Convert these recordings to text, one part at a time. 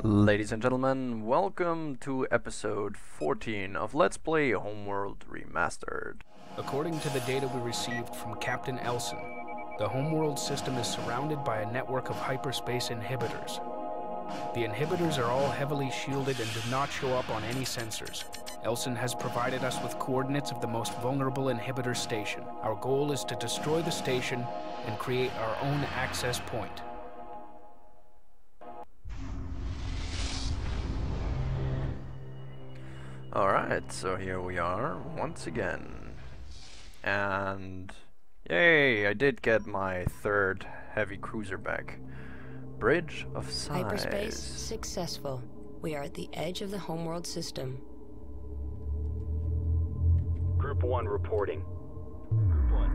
Ladies and gentlemen, welcome to episode 14 of Let's Play Homeworld Remastered. According to the data we received from Captain Elson, the Homeworld system is surrounded by a network of hyperspace inhibitors. The inhibitors are all heavily shielded and do not show up on any sensors. Elson has provided us with coordinates of the most vulnerable inhibitor station. Our goal is to destroy the station and create our own access point. Alright, so here we are once again. And yay, I did get my third heavy cruiser back. Bridge of Size. Hyperspace successful. We are at the edge of the Homeworld system. Group 1 reporting.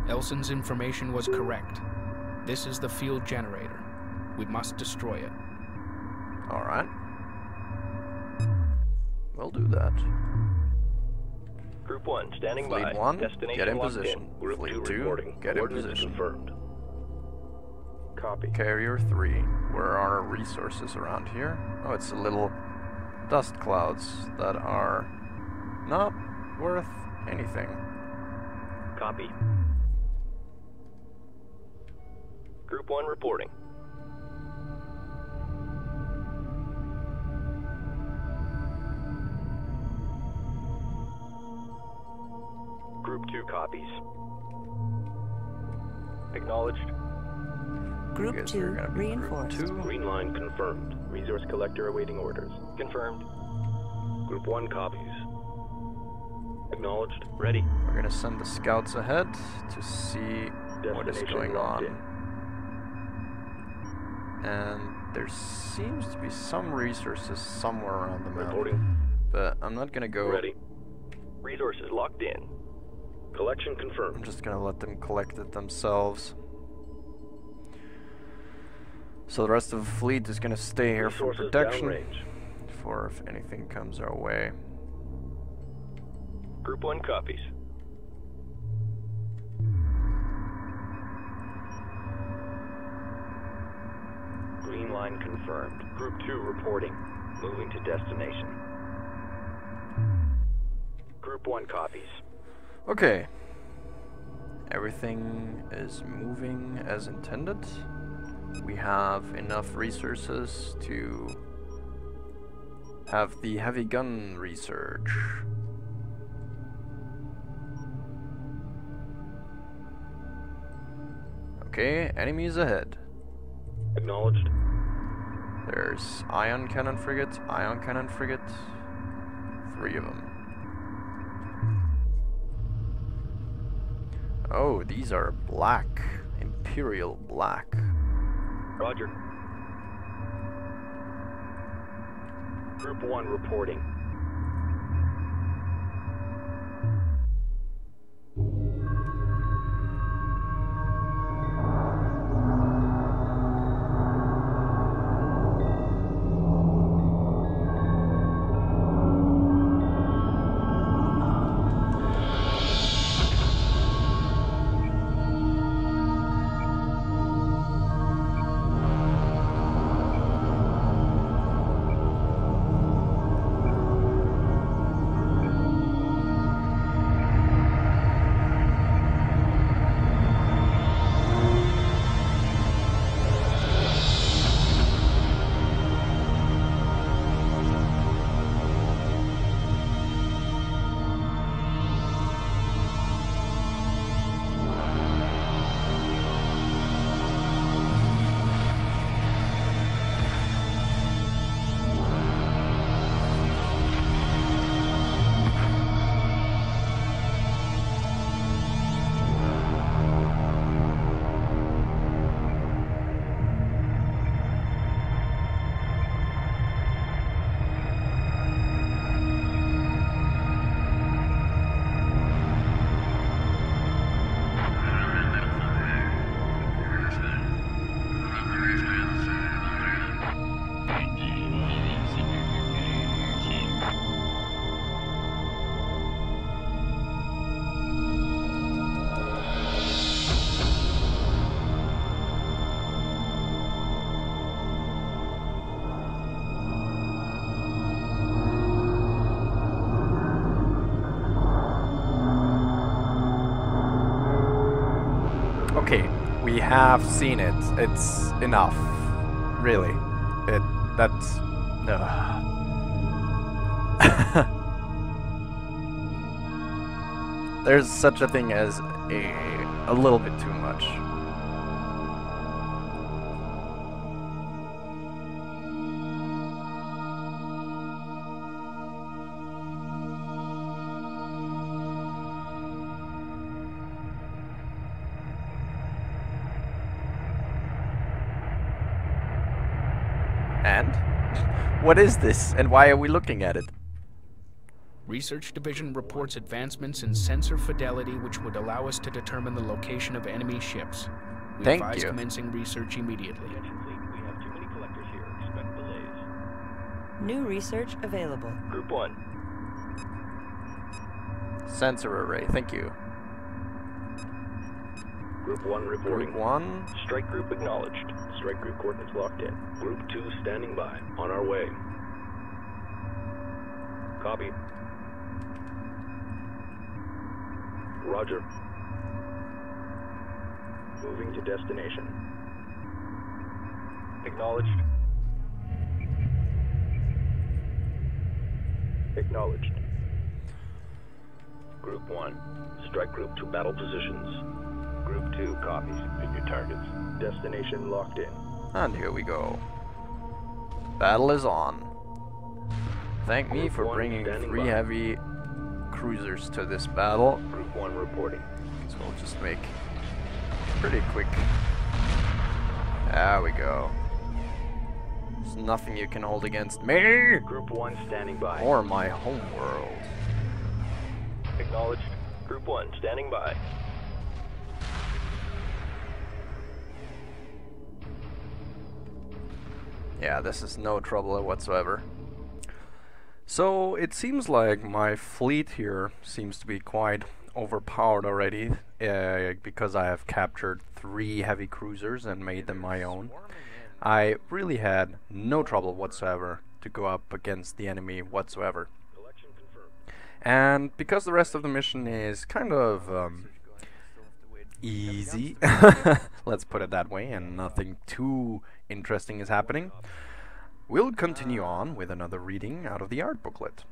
Elson's information was correct. This is the field generator. We must destroy it. Alright. We'll do that. Group 1 standing Fleet by. 1, Destination get in locked position. Group Fleet 2 2, reporting. get in Coordinates position. Confirmed. Copy. Carrier 3, where are our resources around here? Oh, it's the little dust clouds that are not worth anything. Copy. Group 1 reporting. Group 2 copies. Acknowledged. You Group guys 2 are gonna be reinforced. Group 2. Green line confirmed. Resource collector awaiting orders. Confirmed. Group 1 copies. Acknowledged. Ready. We're gonna send the scouts ahead to see what is Destination going locked on. And there seems to be some resources somewhere around the map. Reporting. But I'm not gonna go. Ready. Resources locked in. Collection I'm confirmed. just gonna let them collect it themselves. So the rest of the fleet is gonna stay here for Resources protection. downrange. For if anything comes our way. Group 1 copies. Green line confirmed. Group 2 reporting. Moving to destination. Group 1 copies. Okay. Everything is moving as intended. We have enough resources to have the heavy gun research. Okay, enemies ahead. Acknowledged. There's ion cannon frigate, 3 of them. Oh, these are black, imperial black. Roger. Group 1 reporting. Okay, we have seen it. It's enough. Really. That's... There's such a thing as a little bit too much. And? What is this, and why are we looking at it? Research Division reports advancements in sensor fidelity which would allow us to determine the location of enemy ships. We Thank advise you. commencing research immediately. We have too many collectors here. Expect delays. New research available. Group 1. Sensor array, thank you. Group 1 reporting. Group 1. Strike group acknowledged. Strike group coordinates locked in. Group 2 standing by. On our way. Copy. Roger. Moving to destination. Acknowledged. Acknowledged. Group 1. Strike group to battle positions. Group 2 copies. Pick your targets. Destination locked in. And here we go. Battle is on. Thank me for bringing 3 heavy cruisers to this battle. Group 1 reporting. So we'll just make pretty quick. There we go. There's nothing you can hold against me Group 1 standing by. or my homeworld. Acknowledged. Group 1 standing by. Yeah, this is no trouble whatsoever. So it seems like my fleet here seems to be quite overpowered already, because I have captured 3 heavy cruisers and made them my own. I really had no trouble whatsoever to go up against the enemy whatsoever. And because the rest of the mission is kind of easy, let's put it that way, and nothing too interesting is happening, we'll continue on with another reading out of the art booklet.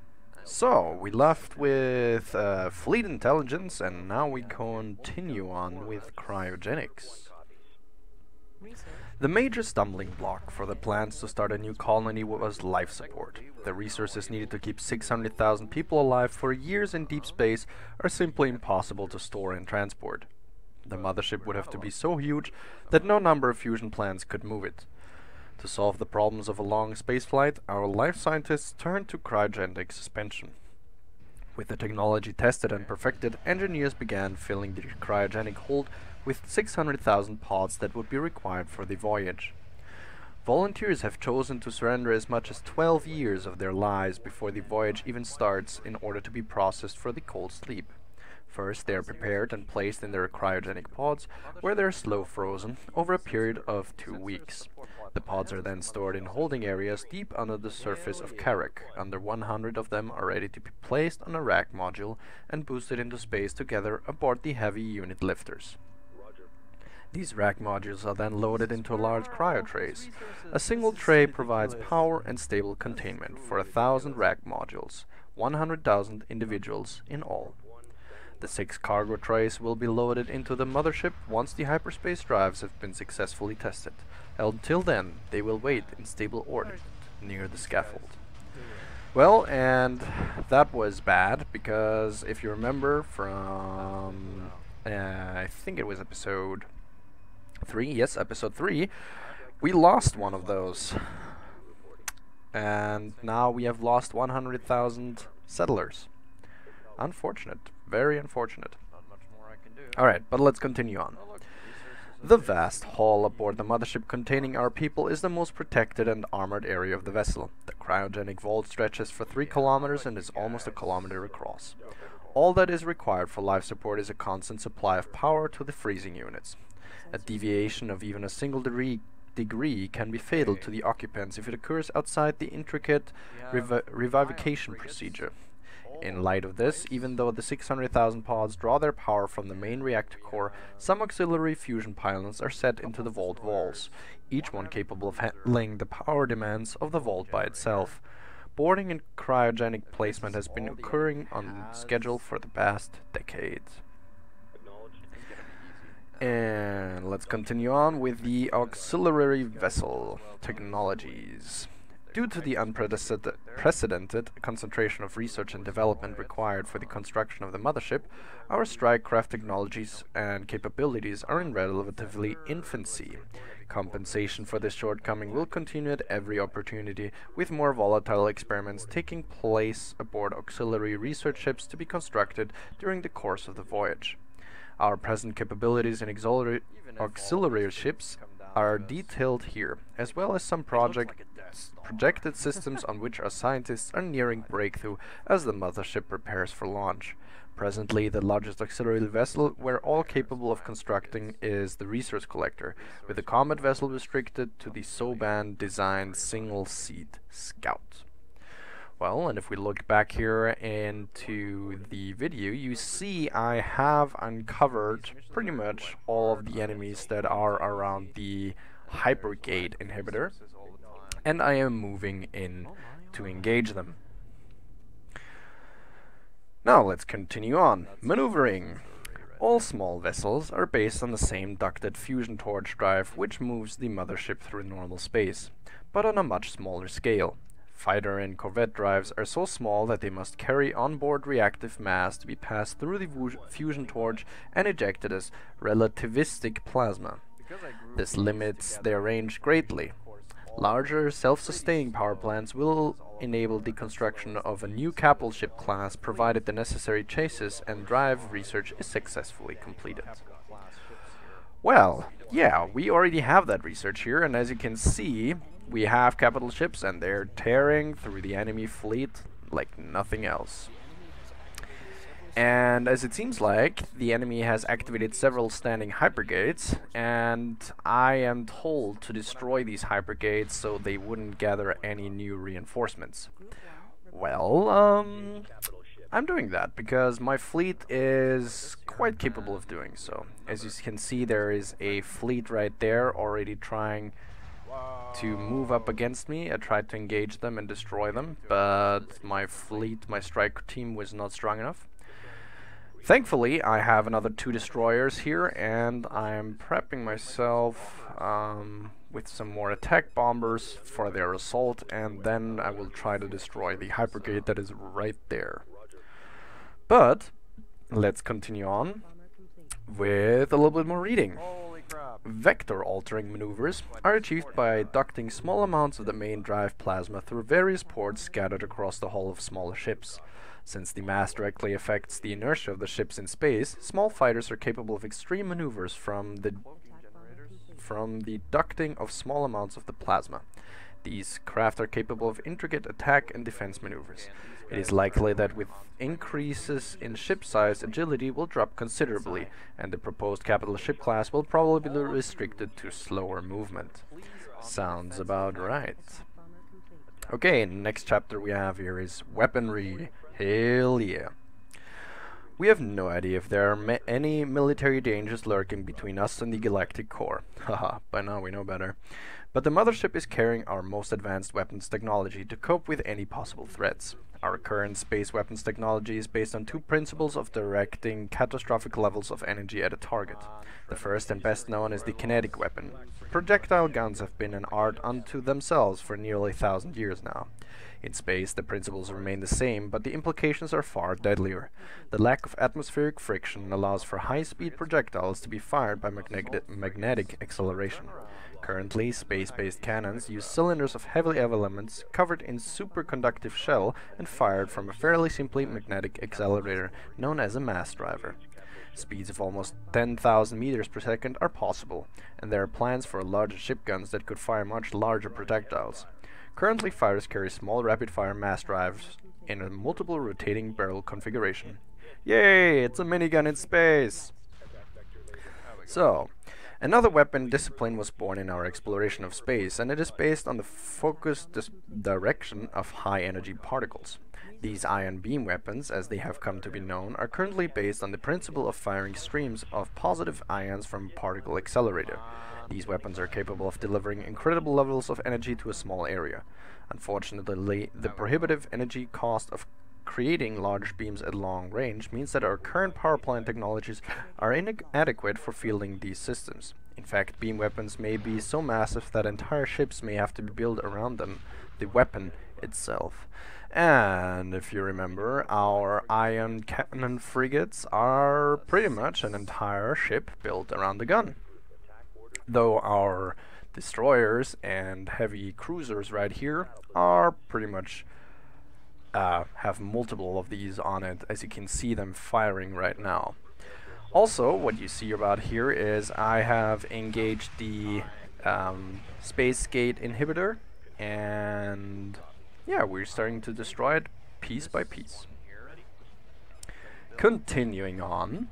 So, we left with fleet intelligence, and now we continue on with cryogenics. The major stumbling block for the plans to start a new colony was life support. The resources needed to keep 600,000 people alive for years in deep space are simply impossible to store and transport. The mothership would have to be so huge that no number of fusion plants could move it. To solve the problems of a long spaceflight, our life scientists turned to cryogenic suspension. With the technology tested and perfected, engineers began filling the cryogenic hold with 600,000 pods that would be required for the voyage. Volunteers have chosen to surrender as much as 12 years of their lives before the voyage even starts in order to be processed for the cold sleep. First, they are prepared and placed in their cryogenic pods, where they are slow frozen over a period of 2 weeks. The pods are then stored in holding areas deep under the surface of Carrack. Under 100 of them are ready to be placed on a rack module and boosted into space together aboard the heavy unit lifters. These rack modules are then loaded into large cryo trays. A single tray provides power and stable containment for 1,000 rack modules, 100,000 individuals in all. The 6 cargo trays will be loaded into the mothership once the hyperspace drives have been successfully tested. Until then, they will wait in stable orbit near the scaffold. Well, and that was bad, because if you remember from, I think it was episode 3, yes, episode 3, we lost one of those. And now we have lost 100,000 settlers. Unfortunate. Very unfortunate. Alright, but let's continue on. The vast hall aboard the mothership containing our people is the most protected and armored area of the vessel. The cryogenic vault stretches for 3 kilometers and is almost a kilometer across. All that is required for life support is a constant supply of power to the freezing units. A deviation of even a single degree can be fatal to the occupants if it occurs outside the intricate revivification procedure. In light of this, even though the 600,000 pods draw their power from the main reactor core, some auxiliary fusion pylons are set into the vault walls, each one capable of handling the power demands of the vault by itself. Boarding and cryogenic placement has been occurring on schedule for the past decades. And let's continue on with the auxiliary vessel technologies. Due to the unprecedented concentration of research and development required for the construction of the mothership, our strike craft technologies and capabilities are in relatively infancy. Compensation for this shortcoming will continue at every opportunity, with more volatile experiments taking place aboard auxiliary research ships to be constructed during the course of the voyage. Our present capabilities in auxiliary ships are detailed here, as well as some projected systems on which our scientists are nearing breakthrough as the mothership prepares for launch. Presently, the largest auxiliary vessel we're all capable of constructing is the Resource Collector, with the combat vessel restricted to the Soban-designed single-seat Scout. Well, and if we look back here into the video, you see I have uncovered pretty much all of the enemies that are around the Hypergate inhibitor, and I am moving in to engage them. Now let's continue on. Maneuvering. All small vessels are based on the same ducted fusion torch drive which moves the mothership through normal space, but on a much smaller scale. Fighter and corvette drives are so small that they must carry onboard reactive mass to be passed through the fusion torch and ejected as relativistic plasma. This limits their range greatly. Larger, self-sustaining power plants will enable the construction of a new capital ship class provided the necessary chassis and drive research is successfully completed. Well, yeah, we already have that research here, and as you can see, we have capital ships and they're tearing through the enemy fleet like nothing else. And as it seems like, the enemy has activated several standing hypergates, and I am told to destroy these hypergates so they wouldn't gather any new reinforcements. Well, I'm doing that because my fleet is quite capable of doing so. As you can see, there is a fleet right there already trying to move up against me. I tried to engage them and destroy them, but my fleet, my strike team was not strong enough. Thankfully, I have another 2 destroyers here, and I'm prepping myself with some more attack bombers for their assault, and then I will try to destroy the hypergate that is right there. But let's continue on with a little bit more reading. Vector altering maneuvers are achieved by ducting small amounts of the main drive plasma through various ports scattered across the hull of smaller ships. Since the mass directly affects the inertia of the ships in space, small fighters are capable of extreme maneuvers from the ducting of small amounts of the plasma. These craft are capable of intricate attack and defense maneuvers. It is likely that with increases in ship size, agility will drop considerably, and the proposed capital ship class will probably be restricted to slower movement. Sounds about right. Okay, next chapter we have here is weaponry. Hell yeah. We have no idea if there are any military dangers lurking between us and the galactic core. Haha, by now we know better. But the mothership is carrying our most advanced weapons technology to cope with any possible threats. Our current space weapons technology is based on 2 principles of directing catastrophic levels of energy at a target. The first and best known is the kinetic weapon. Projectile guns have been an art unto themselves for nearly 1,000 years now. In space, the principles remain the same, but the implications are far deadlier. The lack of atmospheric friction allows for high-speed projectiles to be fired by magnetic acceleration. Currently, space-based cannons use cylinders of heavy elements covered in superconductive shell and fired from a fairly simple magnetic accelerator known as a mass driver. Speeds of almost 10,000 meters per second are possible, and there are plans for larger ship guns that could fire much larger projectiles. Currently, fighters carry small rapid-fire mass drives in a multiple rotating barrel configuration. Yay! It's a minigun in space! So, another weapon discipline was born in our exploration of space, and it is based on the focused direction of high-energy particles. These ion beam weapons, as they have come to be known, are currently based on the principle of firing streams of positive ions from a particle accelerator. These weapons are capable of delivering incredible levels of energy to a small area. Unfortunately, the prohibitive energy cost of creating large beams at long range means that our current power plant technologies are inadequate for fielding these systems. In fact, beam weapons may be so massive that entire ships may have to be built around them, the weapon itself. And if you remember, our ion cannon frigates are pretty much an entire ship built around the gun. Though our destroyers and heavy cruisers right here are pretty much have multiple of these on it, as you can see them firing right now. Also, what you see about here is I have engaged the space gate inhibitor, and yeah, we're starting to destroy it piece by piece. Continuing on,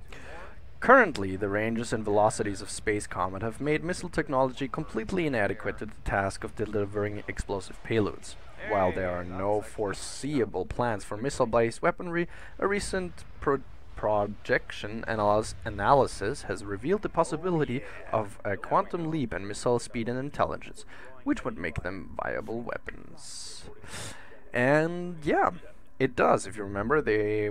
currently the ranges and velocities of Space Comet have made missile technology completely inadequate to the task of delivering explosive payloads. While there are no foreseeable plans for missile-based weaponry, a recent projection analysis has revealed the possibility of a quantum leap in missile speed and intelligence, which would make them viable weapons. And yeah, it does. If you remember,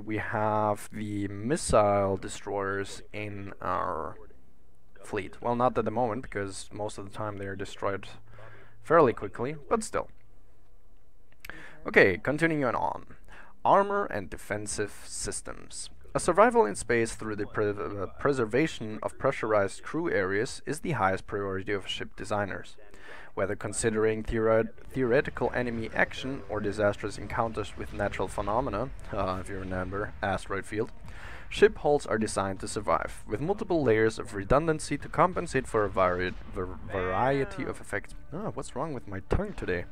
we have the missile destroyers in our fleet. Well, not at the moment, because most of the time they are destroyed fairly quickly, but still. Okay, continuing on. Armor and defensive systems. A survival in space through the preservation of pressurized crew areas is the highest priority of ship designers. Whether considering theoretical enemy action or disastrous encounters with natural phenomena, if you remember, asteroid field, ship hulls are designed to survive, with multiple layers of redundancy to compensate for a variety of effects. What's wrong with my tongue today?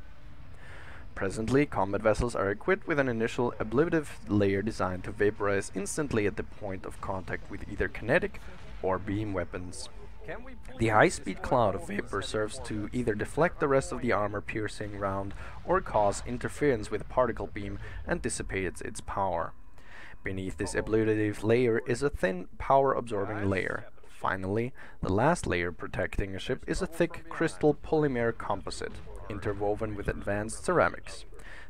Presently, combat vessels are equipped with an initial ablative layer designed to vaporize instantly at the point of contact with either kinetic or beam weapons. The high-speed cloud of vapor serves to either deflect the rest of the armor-piercing round or cause interference with a particle beam and dissipate its power. Beneath this ablative layer is a thin, power-absorbing layer. Finally, the last layer protecting a ship is a thick crystal polymer composite, interwoven with advanced ceramics.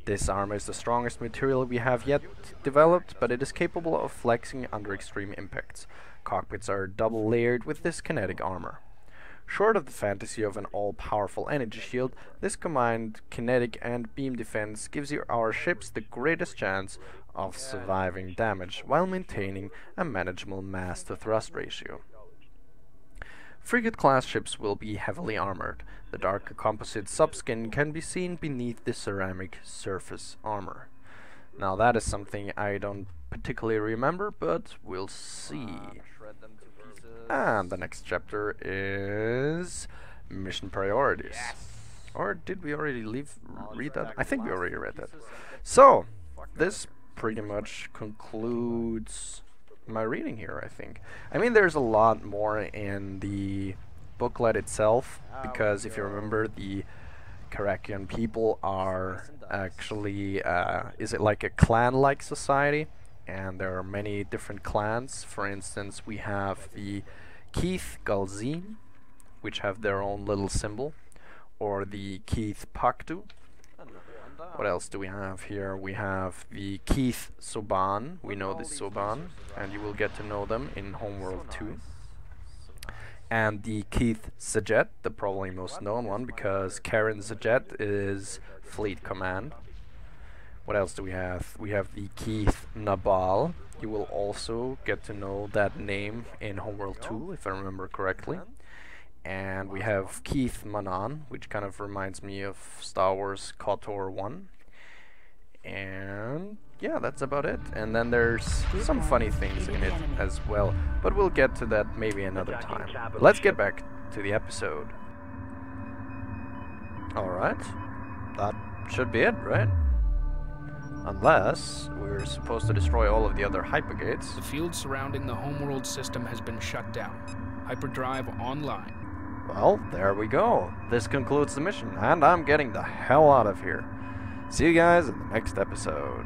This armor is the strongest material we have yet developed, but it is capable of flexing under extreme impacts. Cockpits are double layered with this kinetic armor. Short of the fantasy of an all-powerful energy shield, this combined kinetic and beam defense gives our ships the greatest chance of surviving damage while maintaining a manageable mass-to-thrust ratio. Frigate-class ships will be heavily armored. The dark composite subskin can be seen beneath the ceramic surface armor. Now that is something I don't particularly remember, but we'll see. And the next chapter is mission priorities. Or did we already read that? I think we already read that. So, this pretty much concludes my reading here, I think. I mean, there's a lot more in the booklet itself, because if you remember, the Karakian people are actually, is it like a clan-like society? And there are many different clans. For instance, we have the Keith Galzin, which have their own little symbol, or the Keith Paktu. What else do we have here? We have the Keith Soban. We know the Soban, and you will get to know them in Homeworld 2. And the Keith Sajet, the probably most known one, because Karen Sajet is Fleet Command. What else do we have? We have the Keith Nabal. You will also get to know that name in Homeworld 2, if I remember correctly. And we have Keith Manan, which kind of reminds me of Star Wars KOTOR 1. And yeah, that's about it. And then there's some funny things in it as well, but we'll get to that maybe another time. But let's get back to the episode. Alright, that should be it, right? Unless we're supposed to destroy all of the other hypergates. The field surrounding the Homeworld system has been shut down. Hyperdrive online. Well, there we go. This concludes the mission, and I'm getting the hell out of here. See you guys in the next episode.